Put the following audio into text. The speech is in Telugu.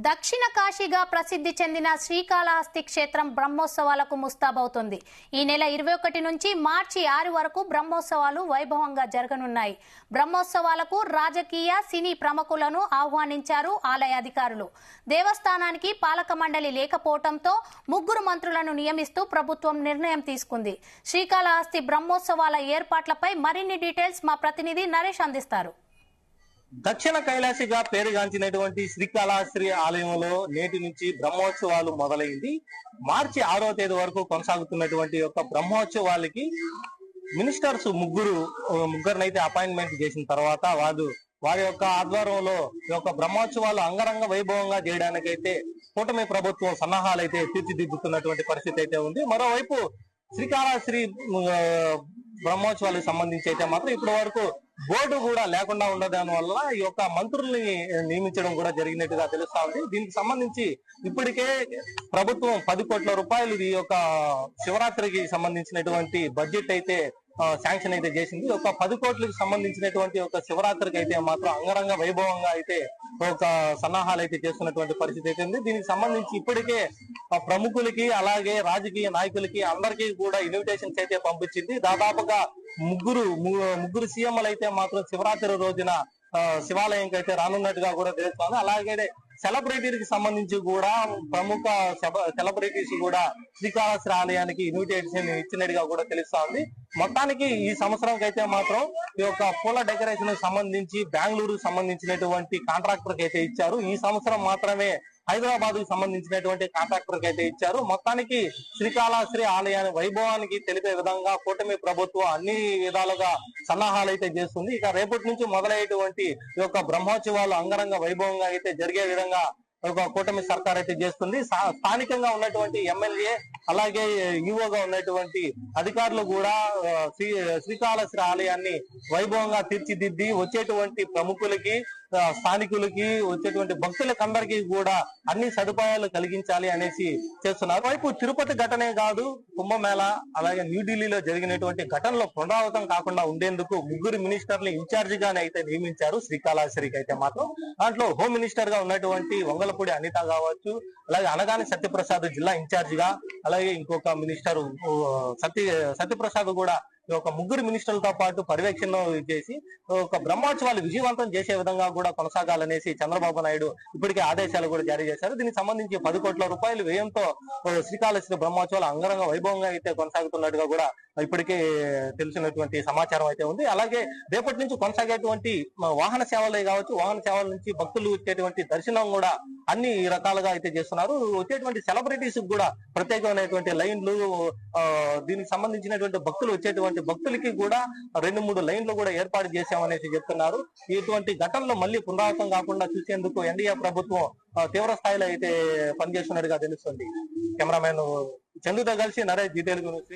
దక్షిణ కాశీగా ప్రసిద్ధి చెందిన శ్రీకాళహస్తి క్షేత్రం బ్రహ్మోత్సవాలకు ముస్తాబవుతుంది. ఈ నెల 21 నుంచి మార్చి 6 వరకు బ్రహ్మోత్సవాలు వైభవంగా జరగనున్నాయి. బ్రహ్మోత్సవాలకు రాజకీయ, సినీ ప్రముఖులను ఆహ్వానించారు ఆలయ అధికారులు. దేవస్థానానికి పాలక మండలి లేకపోవడంతో 3 మంత్రులను నియమిస్తూ ప్రభుత్వం నిర్ణయం తీసుకుంది. శ్రీకాళహస్తి బ్రహ్మోత్సవాల ఏర్పాట్లపై మరిన్ని డీటెయిల్స్ మా ప్రతినిధి నరేష్ అందిస్తారు. దక్షిణ కైలాసిగా పేరుగాంచినటువంటి శ్రీకాళహస్తి ఆలయంలో నేటి నుంచి బ్రహ్మోత్సవాలు మొదలైంది. మార్చి 6వ తేదీ వరకు కొనసాగుతున్నటువంటి యొక్క బ్రహ్మోత్సవాలకి మినిస్టర్స్ ముగ్గురునైతే అపాయింట్మెంట్ చేసిన తర్వాత వారి యొక్క ఆధ్వర్యంలో ఈ యొక్క బ్రహ్మోత్సవాలు అంగరంగ వైభవంగా చేయడానికైతే కూటమి ప్రభుత్వం సన్నాహాలు అయితే తీర్చిదిద్దుతున్నటువంటి పరిస్థితి అయితే ఉంది. మరోవైపు శ్రీకాళహస్తి బ్రహ్మోత్సవాలకు సంబంధించి అయితే మాత్రం ఇప్పటి వరకు బోర్డు కూడా లేకుండా ఉండడం వల్ల ఈ యొక్క మంత్రుల్ని నియమించడం కూడా జరిగినట్టుగా తెలుస్తా ఉంది. దీనికి సంబంధించి ఇప్పటికే ప్రభుత్వం 10 కోట్ల రూపాయలు ఈ యొక్క శివరాత్రికి సంబంధించినటువంటి బడ్జెట్ అయితే శాంక్షన్ అయితే చేసింది. ఒక 10 కోట్లకు సంబంధించినటువంటి ఒక శివరాత్రికి అయితే మాత్రం అంగరంగ వైభవంగా అయితే ఒక సన్నాహాలు అయితే చేస్తున్నటువంటి పరిస్థితి అయితే ఉంది. దీనికి సంబంధించి ఇప్పటికే ప్రముఖులకి అలాగే రాజకీయ నాయకులకి అందరికీ కూడా ఇన్విటేషన్స్ అయితే పంపించింది. దాదాపుగా ముగ్గురు సీఎంలు అయితే మాత్రం శివరాత్రి రోజున శివాలయంకి అయితే రానున్నట్టుగా కూడా తెలుస్తోంది. అలాగే సెలబ్రిటీకి సంబంధించి కూడా ప్రముఖ సెలబ్రిటీస్ కూడా శ్రీకాళహస్తి ఆలయానికి ఇన్విటేషన్ ఇచ్చినట్టుగా కూడా తెలుస్తా ఉంది. మొత్తానికి ఈ సంవత్సరం అయితే మాత్రం ఈ యొక్క పూల డెకరేషన్ సంబంధించి బెంగళూరు సంబంధించినటువంటి కాంట్రాక్టర్ కి అయితే ఇచ్చారు. ఈ సంవత్సరం మాత్రమే హైదరాబాద్ కు సంబంధించినటువంటి కాంట్రాక్టర్ కి అయితే ఇచ్చారు. మొత్తానికి శ్రీకాళహస్తి ఆలయాన్ని వైభవానికి తెలిపే విధంగా కూటమి ప్రభుత్వం అన్ని విధాలుగా సన్నాహాలు అయితే చేస్తుంది. ఇక రేపటి నుంచి మొదలయ్యేటువంటి ఈ యొక్క బ్రహ్మోత్సవాలు అంగరంగ వైభవంగా అయితే జరిగే విధంగా ఒక కూటమి సర్కార్ అయితే చేస్తుంది. స్థానికంగా ఉన్నటువంటి ఎమ్మెల్యే అలాగే ఈవోగా ఉన్నటువంటి అధికారులు కూడా శ్రీకాళహస్తి ఆలయాన్ని వైభవంగా తీర్చిదిద్ది వచ్చేటువంటి ప్రముఖులకి, స్థానికులకి, వచ్చేటువంటి భక్తులకు అందరికీ కూడా అన్ని సదుపాయాలు కలిగించాలి అనేసి చేస్తున్నారు. వైపు తిరుపతి ఘటనే కాదు, కుంభమేళ అలాగే న్యూఢిల్లీలో జరిగినటువంటి ఘటనలో పునరావృతం కాకుండా ఉండేందుకు 3 మినిస్టర్లు ఇన్ఛార్జ్ గానే అయితే నియమించారు శ్రీకాళహస్తికి అయితే మాత్రం. దాంట్లో హోమ్ మినిస్టర్ గా ఉన్నటువంటి వంగలపూడి అనిత కావచ్చు, అలాగే అనగాని సత్యప్రసాద్ జిల్లా ఇన్ఛార్జ్ గా, అలాగే ఇంకొక మినిస్టర్ సత్యప్రసాద్ కూడా ఒక 3 మినిస్టర్లతో పాటు పర్యవేక్షణ చేసి ఒక బ్రహ్మోత్సవాలు విజయవంతం చేసే విధంగా కూడా కొనసాగాలనేసి చంద్రబాబు నాయుడు ఇప్పటికే ఆదేశాలు కూడా జారీ చేశారు. దీనికి సంబంధించి 10 కోట్ల రూపాయలు వ్యయంతో శ్రీకాళహస్తి బ్రహ్మోత్సవాలు అంగరంగ వైభవంగా అయితే కొనసాగుతున్నట్టుగా కూడా ఇప్పటికే తెలిసినటువంటి సమాచారం అయితే ఉంది. అలాగే రేపటి నుంచి కొనసాగేటువంటి వాహన సేవలే కావచ్చు, వాహన సేవల నుంచి భక్తులు వచ్చేటువంటి దర్శనం కూడా అన్ని రకాలుగా అయితే చేస్తున్నారు. వచ్చేటువంటి సెలబ్రిటీస్ కూడా ప్రత్యేకమైనటువంటి లైన్లు, దీనికి సంబంధించినటువంటి భక్తులు వచ్చేటువంటి భక్తులకి కూడా 2-3 లైన్లు కూడా ఏర్పాటు చేశామనేసి చెప్తున్నారు. ఇటువంటి ఘటనలో మళ్ళీ పునరావృతం కాకుండా చూసేందుకు ఎన్డీఏ ప్రభుత్వం తీవ్ర స్థాయిలో అయితే పనిచేస్తున్నట్టుగా తెలుస్తుంది. కెమెరామెన్ చందుతో కలిసి నరేష్ డీటెయిల్ గురించి.